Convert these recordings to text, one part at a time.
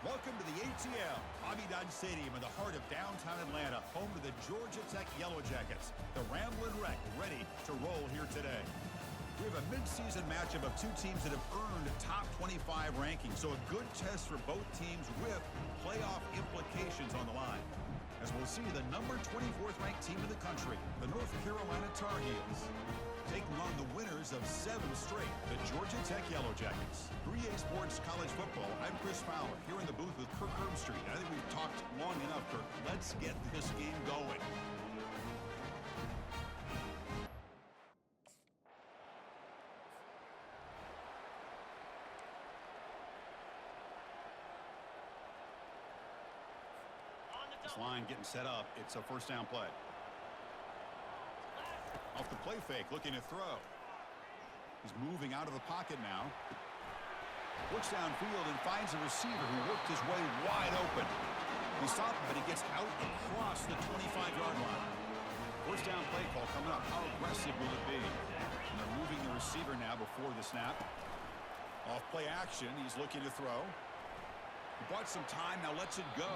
Welcome to the ATL, Bobby-Dodd Stadium in the heart of downtown Atlanta, home to the Georgia Tech Yellow Jackets. The Ramblin' Wreck ready to roll here today. We have a mid-season matchup of two teams that have earned top 25 rankings, so a good test for both teams with playoff implications on the line. As we'll see the number 24th ranked team in the country, the North Carolina Tar Heels, taking on the winners of 7 straight, the Georgia Tech Yellow Jackets. 3A Sports College Football, I'm Chris Fowler, here in the booth with Kirk Herbstreit. I think we've talked long enough, Kirk. Let's get this game going. This line getting set up. It's a first down play. Off the play fake, looking to throw. He's moving out of the pocket now. Looks downfield and finds a receiver who worked his way wide open. He stopped him, but he gets out across the 25-yard line. First down play call coming up. How aggressive will it be? And they're moving the receiver now before the snap. Off play action, he's looking to throw. He bought some time, now lets it go.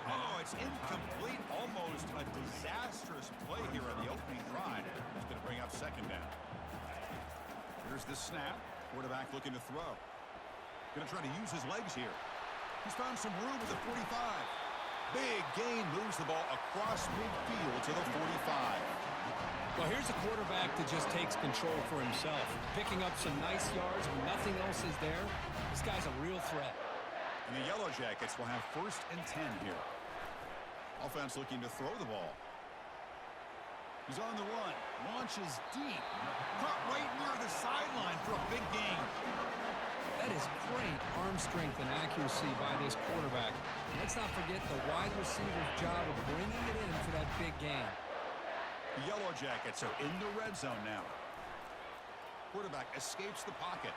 Oh, it's incomplete. Almost a disastrous play here on the opening drive. He's going to bring up second down. Here's the snap. Quarterback looking to throw. Going to try to use his legs here. He's found some room at the 45. Big gain, moves the ball across midfield to the 45. Well, here's a quarterback that just takes control for himself. Picking up some nice yards when nothing else is there. This guy's a real threat. And the Yellow Jackets will have 1st and 10 here. Offense looking to throw the ball. He's on the run. Launches deep. Caught right near the sideline for a big gain. That is great arm strength and accuracy by this quarterback. Let's not forget the wide receiver's job of bringing it in for that big gain. The Yellow Jackets are in the red zone now. Quarterback escapes the pocket.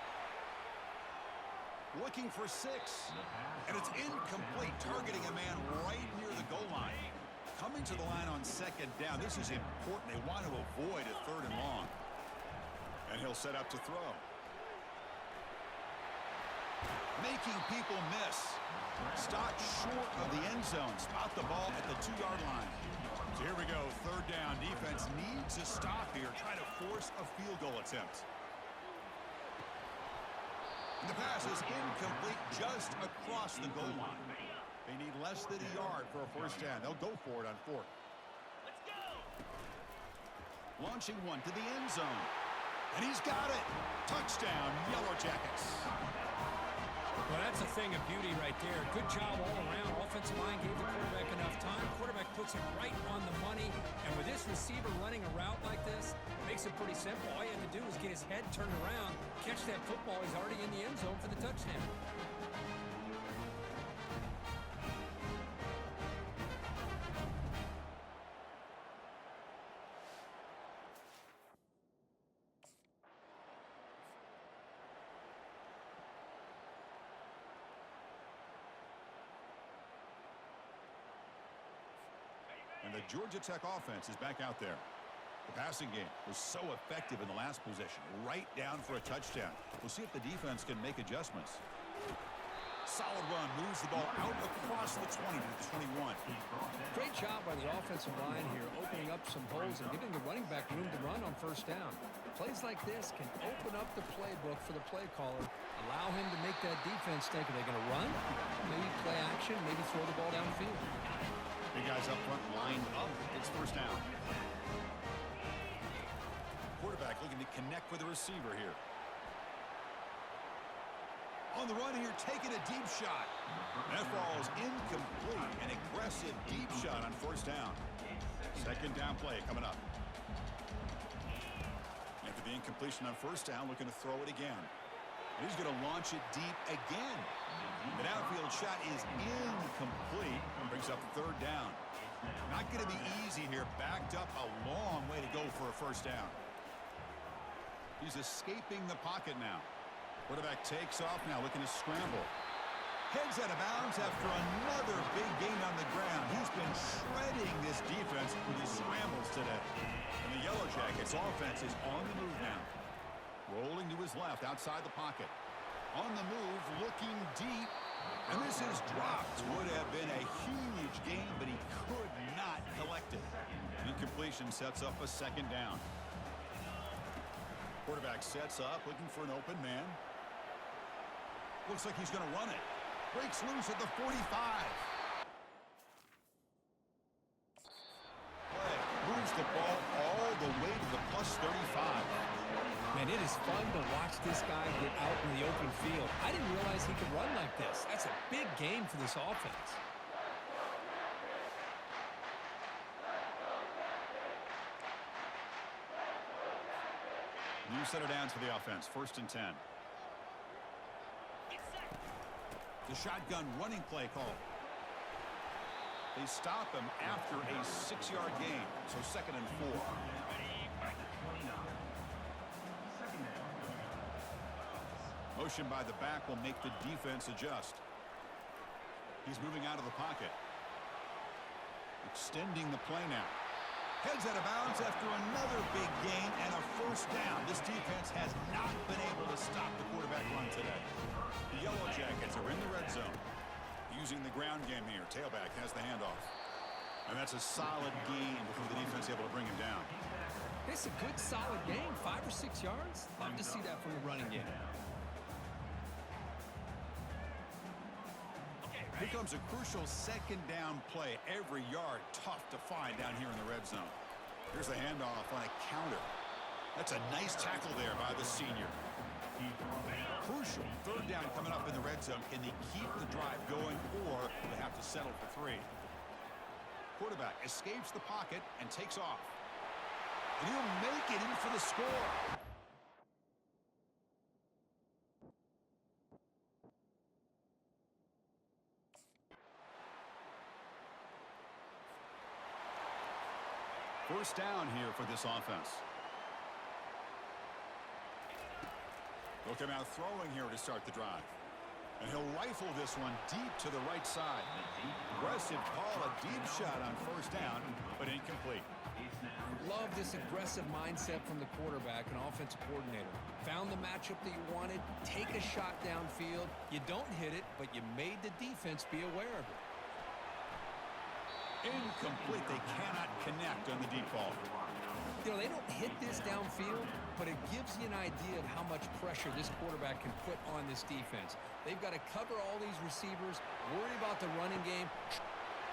Looking for 6. And it's incomplete, targeting a man right near the goal line. Coming to the line on second down. This is important. They want to avoid a 3rd and long. And he'll set up to throw. Making people miss. Stopped short of the end zone. Spot the ball at the 2-yard line. So here we go, 3rd down. Defense needs a stop here. Try to force a field goal attempt. The pass is incomplete just across the goal line. They need less than a yard for a 1st down. They'll go for it on 4th. Let's go! Launching one to the end zone. And he's got it! Touchdown, Yellow Jackets. Well, that's a thing of beauty right there. Good job all around. Offensive line gave the quarterback enough time. Quarterback puts it right on the money. And with this receiver running a route like this, it makes it pretty simple. All you have to do is get his head turned around, catch that football. He's already in the end zone for the touchdown. And the Georgia Tech offense is back out there. The passing game was so effective in the last possession, right down for a touchdown. We'll see if the defense can make adjustments. Solid run, moves the ball out across the 20 to the 21. Great job by the offensive line here, opening up some holes and giving the running back room to run on 1st down. Plays like this can open up the playbook for the play caller, allow him to make that defense think, are they going to run? Maybe play action, maybe throw the ball downfield. Big guys up front lined up. It's 1st down. Quarterback looking to connect with the receiver here. On the run here, taking a deep shot. That ball is incomplete. An aggressive deep shot on 1st down. 2nd down play coming up. After the incompletion on 1st down, looking to throw it again. And he's going to launch it deep again. The downfield shot is incomplete. Brings up 3rd down. Not going to be easy here. Backed up a long way to go for a 1st down. He's escaping the pocket now. Quarterback takes off now, looking to scramble. Heads out of bounds after another big gain on the ground. He's been shredding this defense with his scrambles today. And the Yellow Jackets offense is on the move now. Rolling to his left outside the pocket. On the move, looking deep. And this is dropped. Would have been a huge gain, but he could not collect it. Incompletion sets up a second down. Quarterback sets up, looking for an open man. Looks like he's going to run it. Breaks loose at the 45. Play moves the ball all the way to the plus 35. Man, it is fun to watch this guy get out in the open field. I didn't realize he could run like this. That's a big game for this offense. New center down to the offense. 1st and 10. The shotgun running play call. They stop him after a 6-yard gain. So 2nd and 4. Motion by the back will make the defense adjust. He's moving out of the pocket. Extending the play now. Heads out of bounds after another big gain and a 1st down. This defense has not been able to stop the quarterback run today. The Yellow Jackets are in the red zone. Using the ground game here. Tailback has the handoff. And that's a solid gain before the defense able to bring him down. It's a good, solid game. 5 or 6 yards. Love to see that from the running game. Here comes a crucial 2nd down play. Every yard tough to find down here in the red zone. Here's the handoff on a counter. That's a nice tackle there by the senior. Crucial 3rd down coming up in the red zone. Can they keep the drive going, or they have to settle for 3? Quarterback escapes the pocket and takes off. And he'll make it in for the score. First down here for this offense. They'll come out throwing here to start the drive. And he'll rifle this one deep to the right side. Aggressive call, a deep shot on 1st down, but incomplete. Love this aggressive mindset from the quarterback and offensive coordinator. Found the matchup that you wanted, take a shot downfield. You don't hit it, but you made the defense be aware of it. Incomplete. They cannot connect on the deep ball. You know, they don't hit this downfield, but it gives you an idea of how much pressure this quarterback can put on this defense. They've got to cover all these receivers, worry about the running game.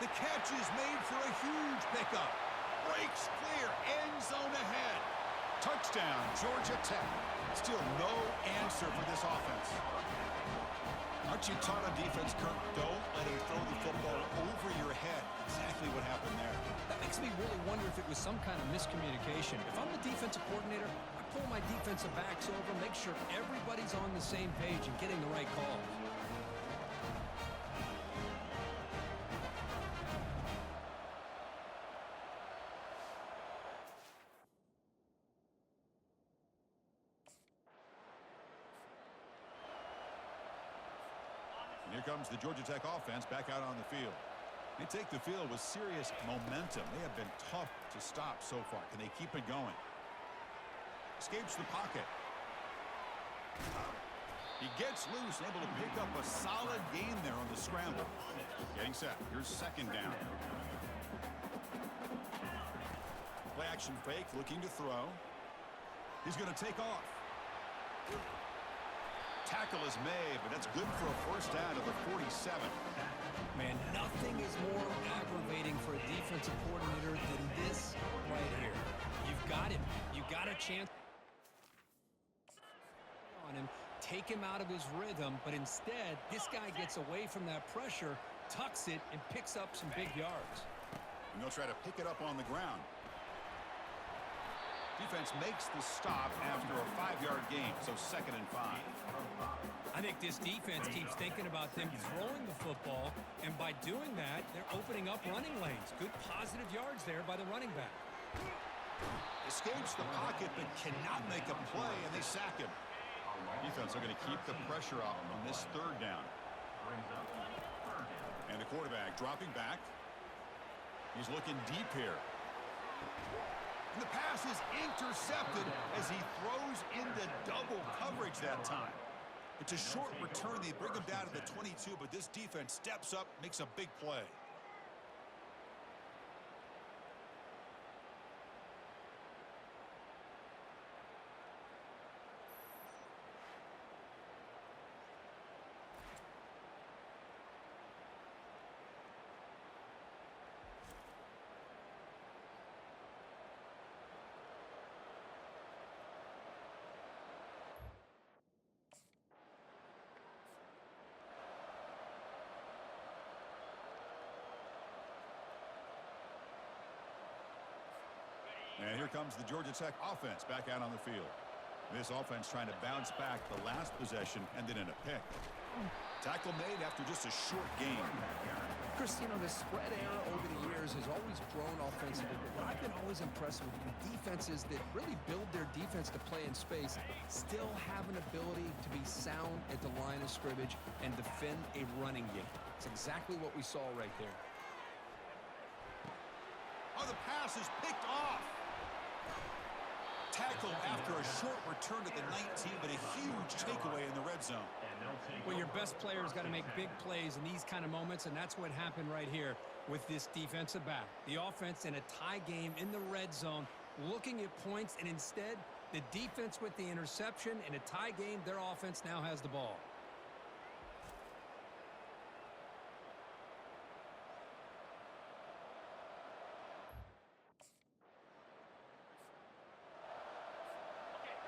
The catch is made for a huge pickup. Breaks clear, end zone ahead. Touchdown, Georgia Tech. Still no answer for this offense. Aren't you taught on defense, Kirk? Don't let him throw the football over your head. Exactly what happened there. That makes me really wonder if it was some kind of miscommunication. If I'm the defensive coordinator, I pull my defensive backs over, make sure everybody's on the same page and getting the right calls. And here comes the Georgia Tech offense back out on the field. They take the field with serious momentum. They have been tough to stop so far. Can they keep it going? Escapes the pocket. He gets loose, able to pick up a solid gain there on the scramble. Getting set. Here's 2nd down. Play action fake, looking to throw. He's going to take off. Tackle is made, but that's good for a 1st down to the 47. Man, nothing is more aggravating for a defensive coordinator than this right here. You've got him. You've got a chance on him, take him out of his rhythm, but instead, this guy gets away from that pressure, tucks it, and picks up some big yards. And they'll try to pick it up on the ground. Defense makes the stop after a 5-yard gain, so 2nd and 5. I think this defense keeps thinking about them throwing the football, and by doing that, they're opening up running lanes. Good positive yards there by the running back. Escapes the pocket, but cannot make a play, and they sack him. Defense are going to keep the pressure up on this 3rd down. And the quarterback dropping back. He's looking deep here. And the pass is intercepted as he throws into double coverage that time. It's a short return. They bring him down to the 22, but this defense steps up, makes a big play. And here comes the Georgia Tech offense back out on the field. This offense trying to bounce back. The last possession ended in a pick. Tackle made after just a short game. Chris, the spread era over the years has always grown offensively, but what I've been always impressed with defenses that really build their defense to play in space still have an ability to be sound at the line of scrimmage and defend a running game. It's exactly what we saw right there. Oh, the pass is picked off. Tackle after a short return to the 19, but a huge takeaway in the red zone. Well, your best player's got to make big plays in these kind of moments, and that's what happened right here with this defensive back. The offense in a tie game in the red zone, looking at points, and instead, the defense with the interception. In a tie game, their offense now has the ball.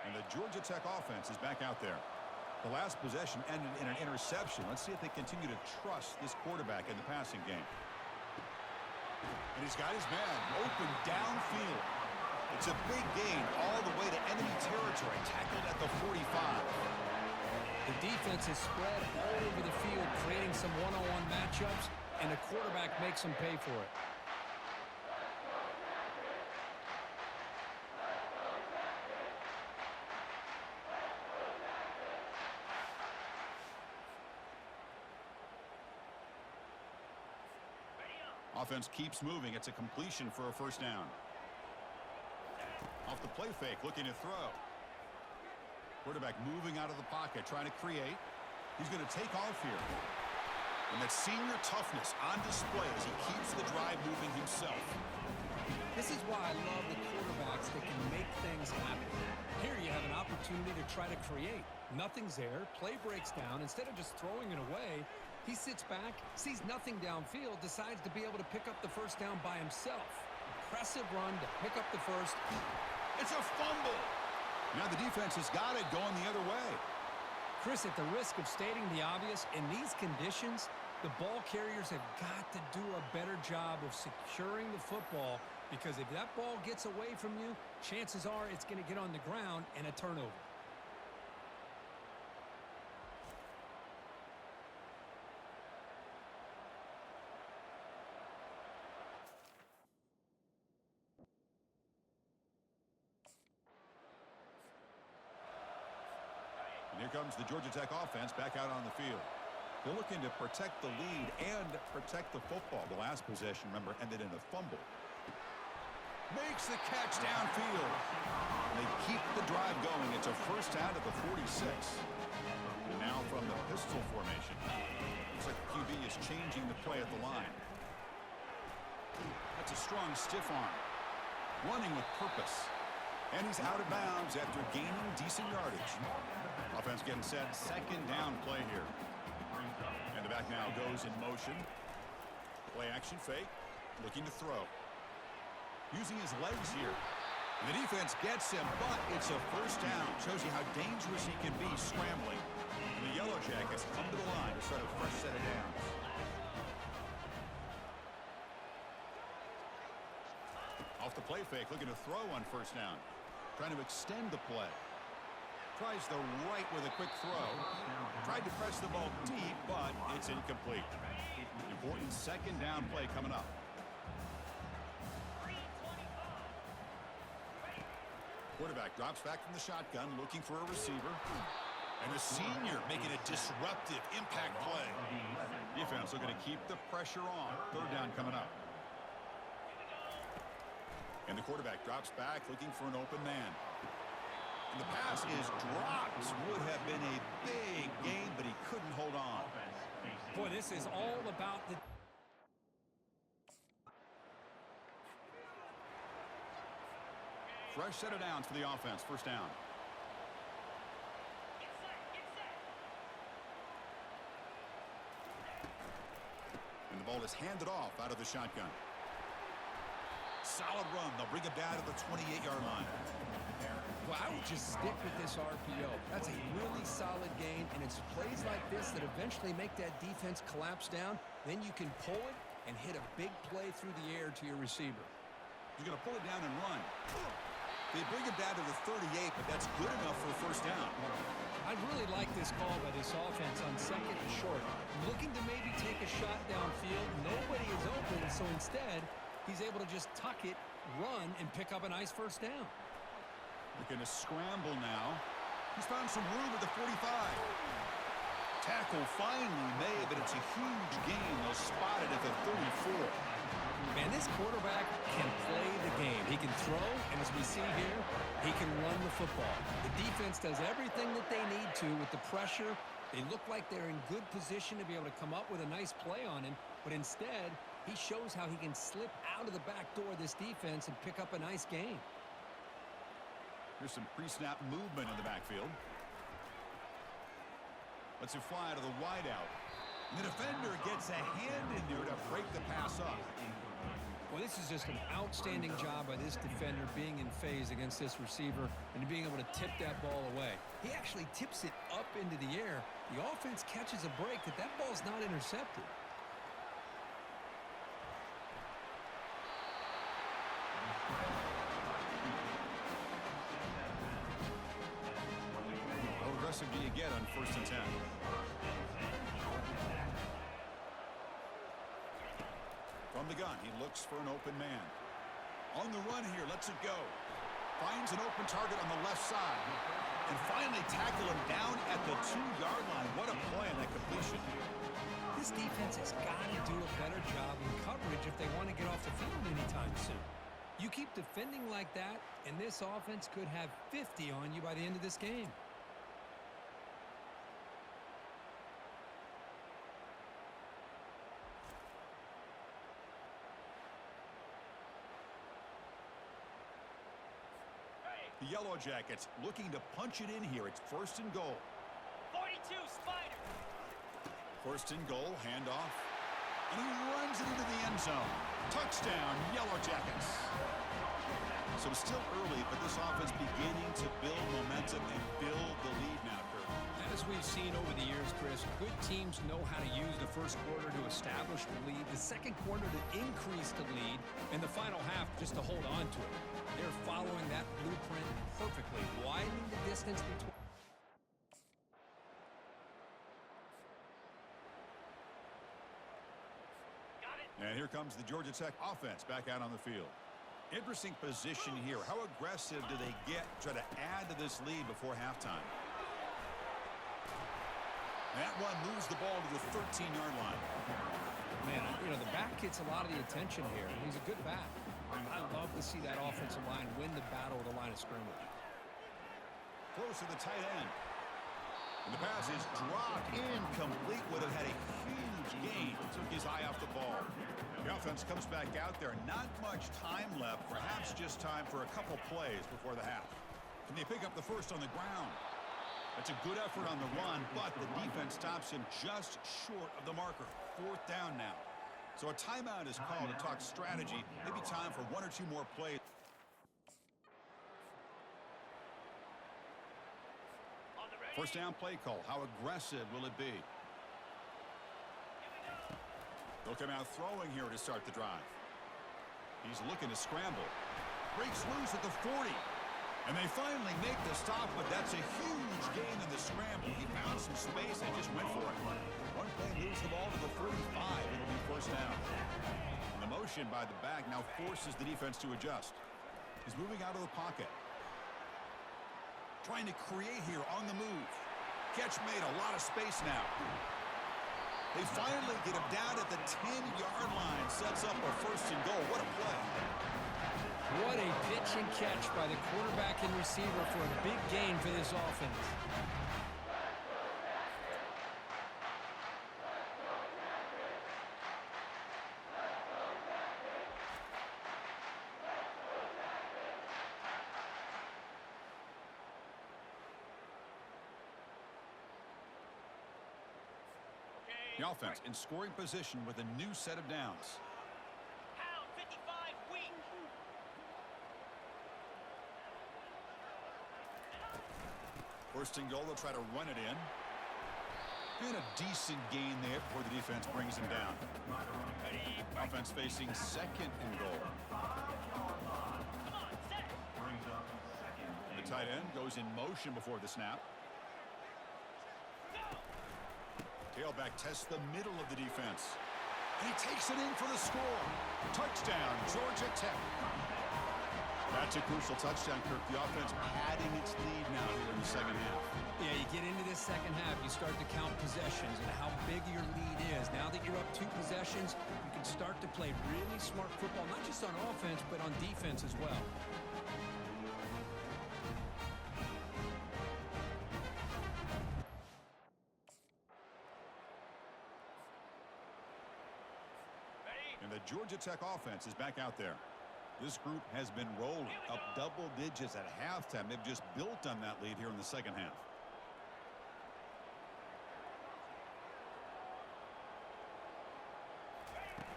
And the Georgia Tech offense is back out there. The last possession ended in an interception. Let's see if they continue to trust this quarterback in the passing game. And he's got his man open downfield. It's a big gain all the way to enemy territory, tackled at the 45. The defense is spread all over the field, creating some one-on-one matchups, and the quarterback makes them pay for it. Offense keeps moving. It's a completion for a first down. Off the play fake, looking to throw. Quarterback moving out of the pocket, trying to create. He's going to take off here. And that senior toughness on display as he keeps the drive moving himself. This is why I love the quarterbacks that can make things happen. Here you have an opportunity to try to create. Nothing's there. Play breaks down. Instead of just throwing it away, he sits back, sees nothing downfield, decides to be able to pick up the first down by himself. Impressive run to pick up the first. It's a fumble. Now the defense has got it going the other way. Chris, at the risk of stating the obvious, in these conditions, the ball carriers have got to do a better job of securing the football, because if that ball gets away from you, chances are it's going to get on the ground and a turnover. And here comes the Georgia Tech offense back out on the field. They're looking to protect the lead and protect the football. The last possession, remember, ended in a fumble. Makes the catch downfield. And they keep the drive going. It's a first down at the 46. And now from the pistol formation. Looks like the QB is changing the play at the line. That's a strong stiff arm. Running with purpose. And he's out of bounds after gaining decent yardage. Offense getting set. Second down play here. And the back now goes in motion. Play action fake. Looking to throw. Using his legs here. And the defense gets him, but it's a first down. Shows you how dangerous he can be scrambling. And the Yellow Jackets come to the line to start a fresh set of downs. Off the play fake, looking to throw on first down. Trying to extend the play. Tries the right with a quick throw. Tried to press the ball deep, but it's incomplete. Important second down play coming up. Quarterback drops back from the shotgun, looking for a receiver. And the senior making a disruptive impact play. Defense looking to keep the pressure on. Third down coming up. And the quarterback drops back, looking for an open man. And the pass is dropped. Would have been a big gain, but he couldn't hold on. Boy, this is all about the... Fresh set of downs for the offense. First down. And the ball is handed off out of the shotgun. Solid run. They'll bring it down to the 28-yard line. Well, I would just stick with this RPO. That's a really solid gain, and it's plays like this that eventually make that defense collapse down. Then you can pull it and hit a big play through the air to your receiver. He's going to pull it down and run. They bring him down to the 38, but that's good enough for a first down. I really like this call by this offense on second and short. Looking to maybe take a shot downfield. Nobody is open, so instead, he's able to just tuck it, run, and pick up a nice first down. Looking to scramble now. He's found some room at the 45. Tackle finally made, but it's a huge gain. They'll spot it at the 34. Man, this quarterback can play the game. He can throw, and as we see here, he can run the football. The defense does everything that they need to with the pressure. They look like they're in good position to be able to come up with a nice play on him, but instead, he shows how he can slip out of the back door of this defense and pick up a nice gain. Here's some pre-snap movement in the backfield. Lets it fly to the wideout. And the defender gets a hand in there to break the pass up. Well, this is just an outstanding job by this defender being in phase against this receiver and being able to tip that ball away. He actually tips it up into the air. The offense catches a break that ball's not intercepted. How aggressive do you get on 1st and 10? From the gun, he looks for an open man. On the run here, lets it go. Finds an open target on the left side. And finally tackle him down at the 2-yard line. What a play on that completion. This defense has got to do a better job in coverage if they want to get off the field anytime soon. You keep defending like that, and this offense could have 50 on you by the end of this game. The Yellow Jackets looking to punch it in here. It's 1st and goal. 42, Spider. 1st and goal, handoff. And he runs it into the end zone. Touchdown, Yellow Jackets. So still early, but this offense beginning to build momentum and build the lead now, Kurt. As we've seen over the years, Chris, good teams know how to use the first quarter to establish the lead, the second quarter to increase the lead, and the final half just to hold on to it. They're following that blueprint perfectly, widening the distance between. And here comes the Georgia Tech offense back out on the field. Interesting position here. How aggressive do they get to try to add to this lead before halftime? That one moves the ball to the 13-yard line. Man, you know, the back gets a lot of the attention here. He's a good back. I love to see that offensive line win the battle of the line of scrimmage. Close to the tight end. And the pass is dropped incomplete. Would have had a huge gain. Took his eye off the ball. The offense comes back out there. Not much time left. Perhaps just time for a couple plays before the half. Can they pick up the first on the ground? That's a good effort on the run, but the defense stops him just short of the marker. 4th down now. So a timeout is called to talk strategy. Maybe time for 1 or 2 more plays. First down play call. How aggressive will it be? They'll come out throwing here to start the drive. He's looking to scramble. Breaks loose at the 40. And they finally make the stop, but that's a huge gain in the scramble. He found some space and just went for it. One play moves the ball to the 45. It'll be first down. And the motion by the back now forces the defense to adjust. He's moving out of the pocket. Trying to create here on the move. Catch made, a lot of space now. They finally get him down at the 10-yard line. Sets up a 1st and goal. What a play. What a pitch and catch by the quarterback and receiver for a big gain for this offense. The offense in scoring position with a new set of downs. Pound 55 weak. First and goal, they'll try to run it in. And a decent gain there before the defense brings him down. Offense facing second and goal. Come on, set. The tight end goes in motion before the snap. Tailback tests the middle of the defense. And he takes it in for the score. Touchdown, Georgia Tech. That's a crucial touchdown, Kirk. The offense padding its lead now here in the second half. Yeah, you get into this second half, you start to count possessions and how big your lead is. Now that you're up 2 possessions, you can start to play really smart football, not just on offense, but on defense as well. And the Georgia Tech offense is back out there. This group has been rolling up double digits at halftime. They've just built on that lead here in the second half.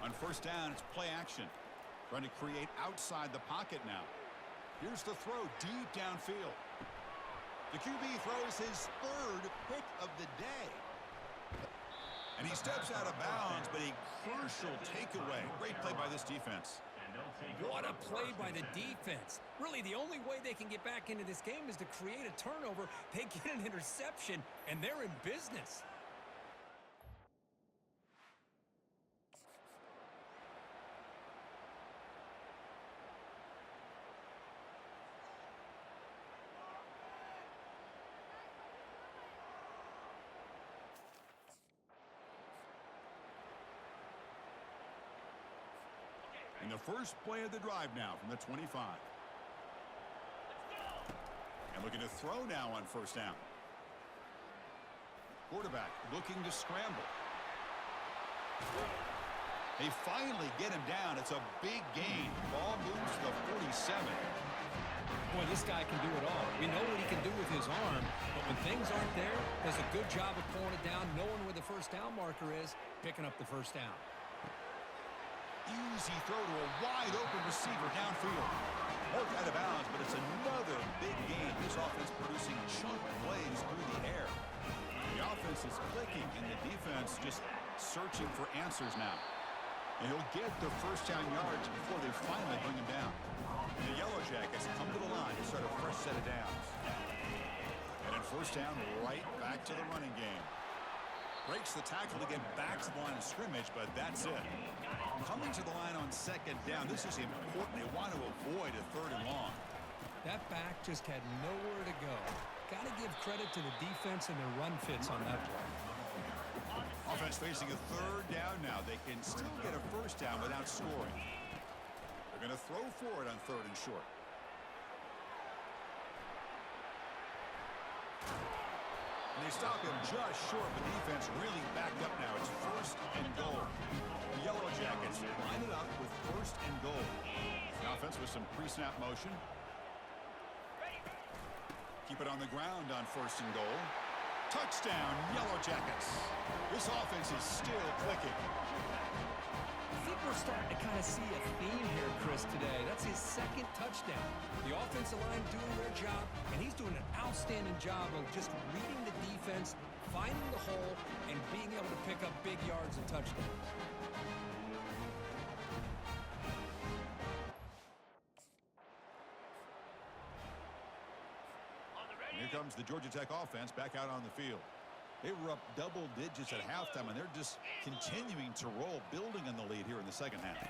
On first down, it's play action. Trying to create outside the pocket now. Here's the throw deep downfield. The QB throws his 3rd pick of the day. And he steps out of bounds, but a crucial takeaway. Great play by this defense. What a play by the defense. Really, the only way they can get back into this game is to create a turnover. They get an interception, and they're in business. And the first play of the drive now from the 25. And looking to throw now on first down. Quarterback looking to scramble. They finally get him down. It's a big gain. Ball moves to the 47. Boy, this guy can do it all. We know what he can do with his arm, but when things aren't there, does a good job of pulling it down, knowing where the first down marker is, picking up the first down. Easy throw to a wide open receiver downfield. Poked out of bounds, but it's another big game. This offense producing chunk plays through the air. The offense is clicking, and the defense just searching for answers now. And he'll get the first down yards before they finally bring him down. And the Yellow Jackets come to the line to start a fresh set of downs. And then first down, right back to the running game. Breaks the tackle to get back to the line of scrimmage, but that's it. Coming to the line on second down, this is important. They want to avoid a 3rd and long. That back just had nowhere to go. Got to give credit to the defense and their run fits on that play. Offense facing a 3rd down now. They can still get a first down without scoring. They're going to throw for it on 3rd and short. And they stop him just short. The defense really backed up now. It's 1st and goal. The Yellow Jackets line it up with 1st and goal. The offense with some pre-snap motion. Keep it on the ground on 1st and goal. Touchdown, Yellow Jackets. This offense is still clicking. I think we're starting to kind of see a theme here, Chris, today. That's his 2nd touchdown. The offensive line doing their job, and he's doing an outstanding job of just reading the defense, finding the hole, and being able to pick up big yards and touchdowns. And here comes the Georgia Tech offense back out on the field. They were up double digits at halftime, and they're just continuing to roll, building on the lead here in the second half.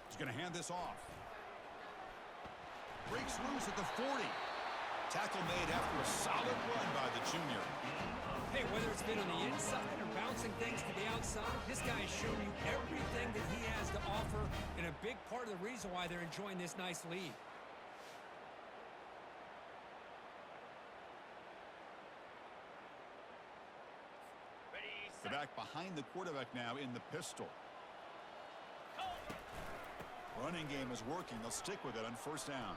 He's going to hand this off. Breaks loose at the 40. Tackle made after a solid run by the junior. Hey, whether it's been on the inside or bouncing forcing things to the outside. This guy is showing you everything that he has to offer, and a big part of the reason why they're enjoying this nice lead. Ready, The set, back behind the quarterback now in the pistol. cover. Running game is working. They'll stick with it on first down.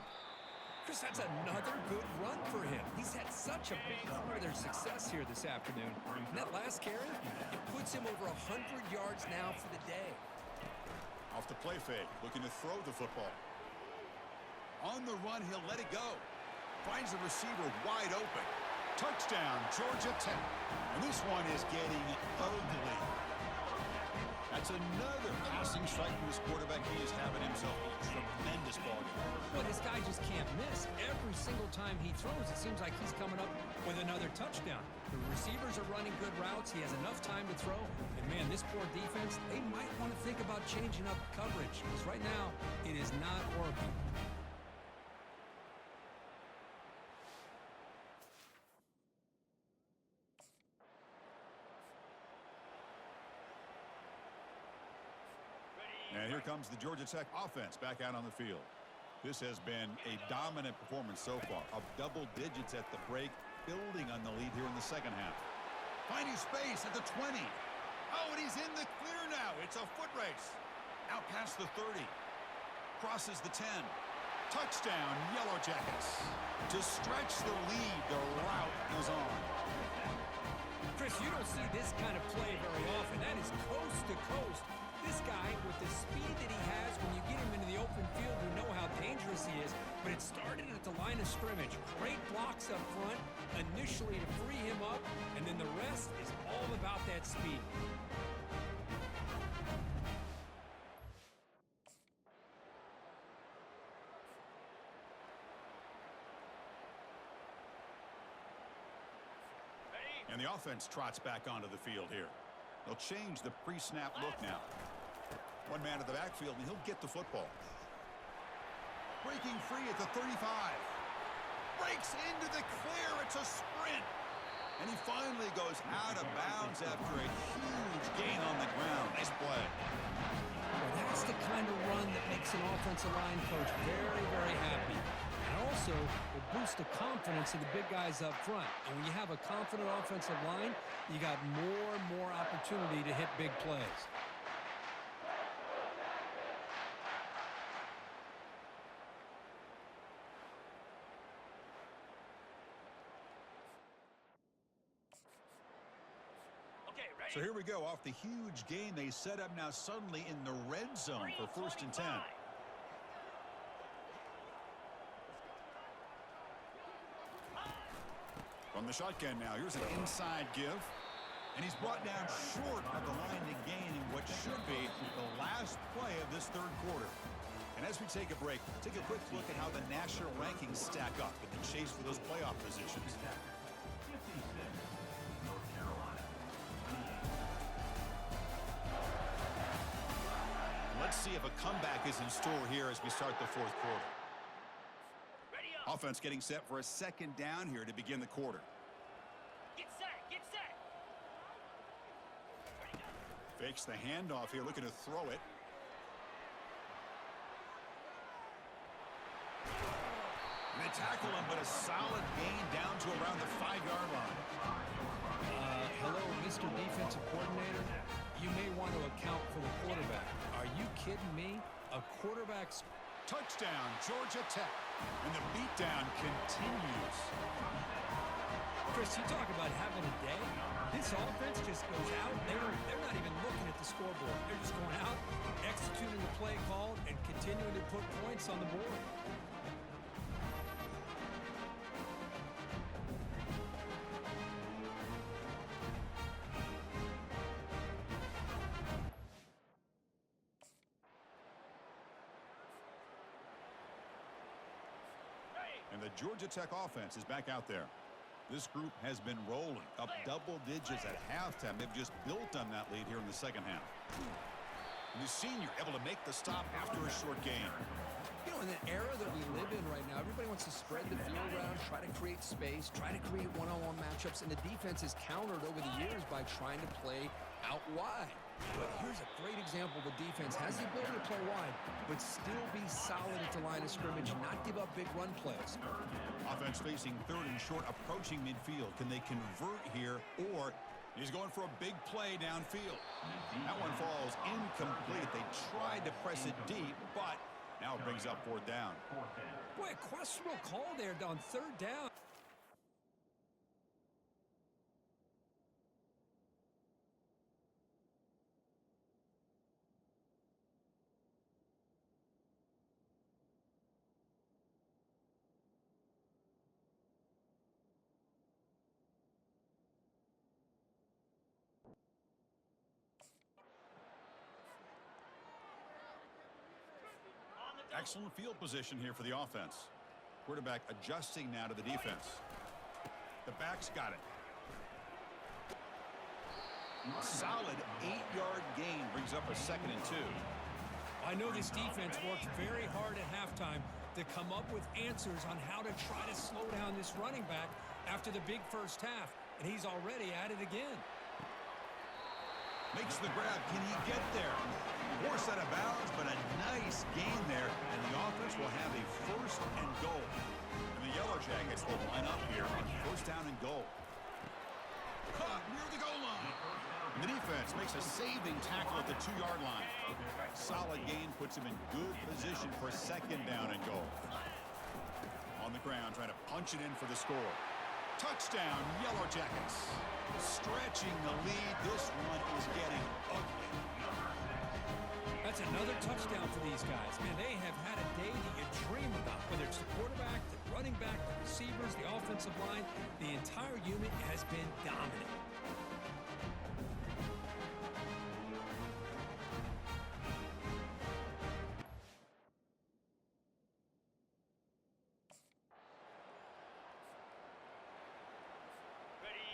Chris, that's another good run for him. He's had such a big part of their success here this afternoon. And that last carry, it puts him over 100 yards now for the day. Off the play fake, looking to throw the football. On the run, he'll let it go. Finds the receiver wide open. Touchdown, Georgia Tech. And this one is getting ugly. That's another passing strike from this quarterback. He is having himself a tremendous ball game. Well, this guy just can't miss. Every single time he throws, it seems like he's coming up with another touchdown. The receivers are running good routes. He has enough time to throw. And, man, this poor defense, they might want to think about changing up coverage because right now it is not working. And here comes the Georgia Tech offense back out on the field. This has been a dominant performance so far, of double digits at the break, building on the lead here in the second half. Finding space at the 20. Oh, and he's in the clear now. It's a foot race. Out past the 30. Crosses the 10. Touchdown, Yellow Jackets. To stretch the lead, the route is on. Chris, you don't see this kind of play very often. That is coast to coast. This guy, with the speed that he has, when you get him into the open field, you know how dangerous he is. But it started at the line of scrimmage. Great blocks up front, initially to free him up, and then the rest is all about that speed. Ready, And the offense trots back onto the field here. They'll change the pre-snap look now. One man at the backfield, and he'll get the football. Breaking free at the 35. Breaks into the clear. It's a sprint. And he finally goes out of bounds after a huge gain on the ground. Nice play. Well, that's the kind of run that makes an offensive line coach very, very happy. And also, will boost the confidence of the big guys up front. And when you have a confident offensive line, you got more and more opportunity to hit big plays. okay, ready. So here we go. Off the huge gain, they set up now suddenly in the red zone for 1st and 10. From the shotgun now, here's an inside give. And he's brought down short of the line to gain in what should be the last play of this third quarter. And as we take a break, take a quick look at how the national rankings stack up in the chase for those playoff positions. Let's see if a comeback is in store here as we start the fourth quarter. Ready up. Offense getting set for a second down here to begin the quarter. Get set, get set. Ready, go. Fakes the handoff here, looking to throw it. And they tackle him, but a solid gain down to around the 5-yard line. Hello, Mr. Defensive Coordinator. You may want to account for the quarterback. Are you kidding me? A quarterback's... Touchdown, Georgia Tech. And the beatdown continues. Chris, you talk about having a day. This offense just goes out. They're not even looking at the scoreboard. They're just going out, executing the play called, and continuing to put points on the board. And the Georgia Tech offense is back out there. This group has been rolling up double digits at halftime. They've just built on that lead here in the second half. And the senior able to make the stop after a short game. You know, in an era that we live in right now, everybody wants to spread the field around, try to create space, try to create one-on-one matchups, and the defense is countered over the years by trying to play out wide. But here's a great example. The defense has the ability to play wide, but still be solid at the line of scrimmage and not give up big run plays. Offense facing third and short, approaching midfield. Can they convert here, or he's going for a big play downfield? That one falls incomplete. They tried to press it deep, but now it brings up fourth down. Boy, a questionable call there on third down. Excellent field position here for the offense. Quarterback adjusting now to the defense. The back's got it. A solid 8-yard gain brings up a 2nd and 2. I know this defense worked very hard at halftime to come up with answers on how to try to slow down this running back after the big first half, and he's already at it again. Makes the grab. Can he get there? Forced out of bounds, but a nice gain there, and the offense will have a 1st and goal. And the Yellow Jackets will line up here on 1st down and goal. Caught near the goal line. And the defense makes a saving tackle at the 2-yard line. Solid gain puts him in good position for 2nd down and goal. On the ground, trying to punch it in for the score. Touchdown, Yellow Jackets. Stretching the lead. This one is getting ugly. That's another touchdown for these guys. Man, they have had a day that you dream about, whether it's the quarterback, the running back, the receivers, the offensive line. The entire unit has been dominant.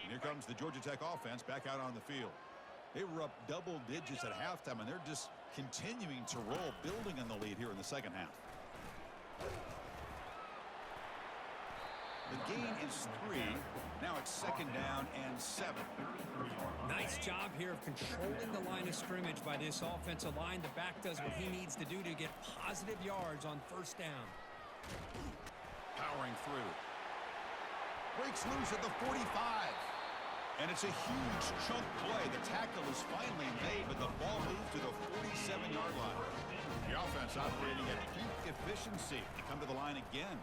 And here comes the Georgia Tech offense back out on the field. They were up double digits at halftime, and they're just continuing to roll, building on the lead here in the 2nd half. The gain is 3. Now it's 2nd down and 7. Nice job here of controlling the line of scrimmage by this offensive line. The back does what he needs to do to get positive yards on 1st down. Powering through. Breaks loose at the 45. And it's a huge chunk play. The tackle is finally made, but the ball moved to the 47-yard line. The offense operating at peak efficiency to come to the line again.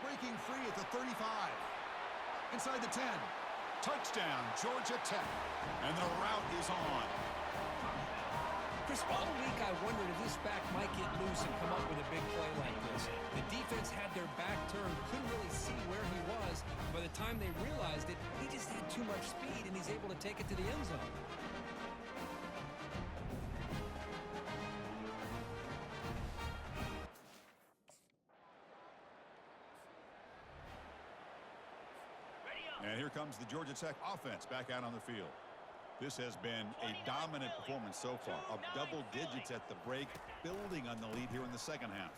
Breaking free at the 35. Inside the 10. Touchdown, Georgia Tech. And the route is on. Chris, all week I wondered if this back might get loose and come up with a big play like this. The defense had their back turned, couldn't really see where he was. By the time they realized it, he just had too much speed, and he's able to take it to the end zone. And here comes the Georgia Tech offense back out on the field. This has been a dominant performance so far, up double digits at the break, building on the lead here in the 2nd half.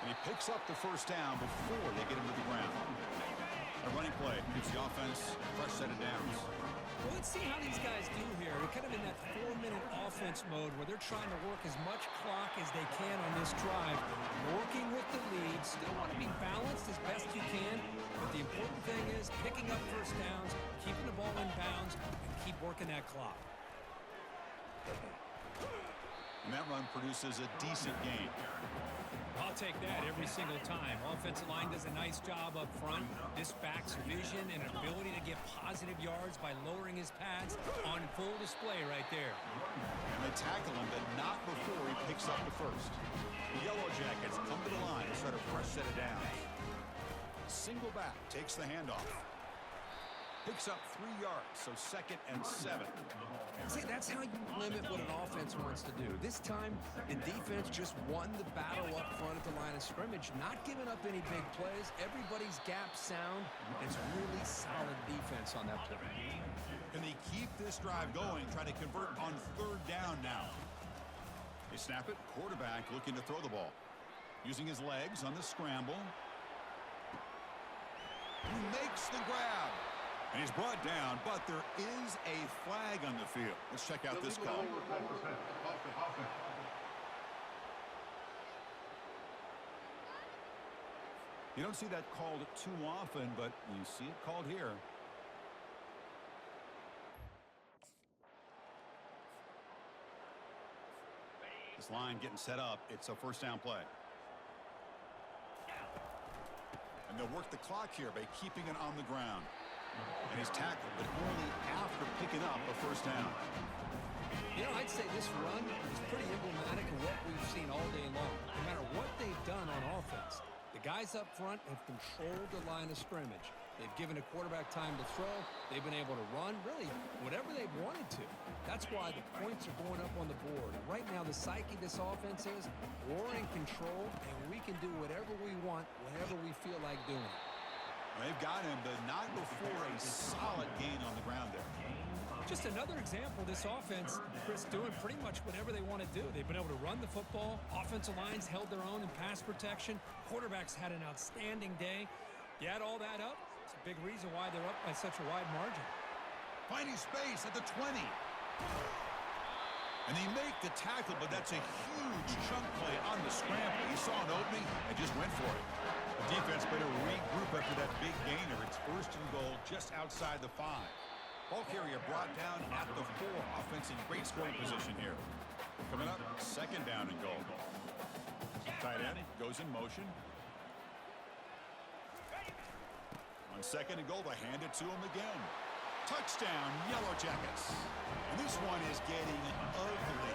And he picks up the 1st down before they get him to the ground. A running play gives the offense a fresh set of downs. Well, let's see how these guys do here. They're kind of in that 4-minute offense mode where they're trying to work as much clock as they can on this drive, working with the lead. Still want to be balanced as best you can, but the important thing is picking up 1st downs, keeping the ball in bounds, and keep working that clock. And that run produces a decent gain. I'll take that every single time. Offensive line does a nice job up front. This back's vision and ability to get positive yards by lowering his pads on full display right there. And they tackle him, but not before he picks up the 1st. The Yellow Jackets come to the line to start a fresh set of downs. Single back takes the handoff. Picks up 3 yards, so 2nd and 7. See, that's how you limit what an offense wants to do. This time, the defense just won the battle up front at the line of scrimmage, not giving up any big plays. Everybody's gap sound. It's really solid defense on that play. Can they keep this drive going, trying to convert on 3rd down now? They snap it. Quarterback looking to throw the ball. Using his legs on the scramble. He makes the grab. And he's brought down, but there is a flag on the field. Let's check out this call. You don't see that called too often, but you see it called here. This line getting set up. It's a first down play. And they'll work the clock here by keeping it on the ground. And he's tackled, but only after picking up a first down. You know, I'd say this run is pretty emblematic of what we've seen all day long. No matter what they've done on offense, the guys up front have controlled the line of scrimmage. They've given a quarterback time to throw. They've been able to run, really, whatever they've wanted to. That's why the points are going up on the board. And right now, the psyche of this offense is we're in control, and we can do whatever we want, whenever we feel like doing it. They've got him, but not before a solid gain on the ground there. Just another example of this offense, Chris, doing pretty much whatever they want to do. They've been able to run the football. Offensive lines held their own in pass protection. Quarterbacks had an outstanding day. You add all that up, it's a big reason why they're up by such a wide margin. Finding space at the 20. And they make the tackle, but that's a huge chunk play on the scramble. He saw an opening and just went for it. The defense better regroup after that big gainer. It's first and goal just outside the 5. Ball carrier brought down at the 4. Offense in great scoring position here. Coming up, second down and goal. Tight end goes in motion. On second and goal, they hand it to him again. Touchdown, Yellow Jackets. And this one is getting ugly.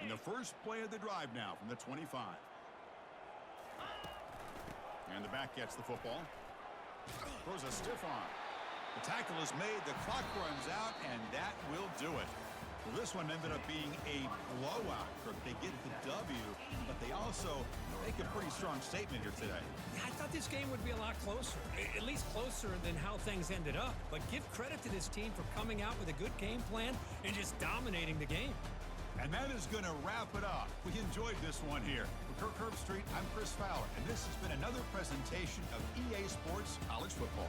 And the first play of the drive now from the 25. And the back gets the football. Throws a stiff arm. The tackle is made. The clock runs out, and that will do it. Well, this one ended up being a blowout. They get the W, but they also make a pretty strong statement here today. Yeah, I thought this game would be a lot closer, at least closer than how things ended up. But give credit to this team for coming out with a good game plan and just dominating the game. And that is going to wrap it up. We enjoyed this one here. For Kirk Herbstreit, I'm Chris Fowler, and this has been another presentation of EA Sports College Football.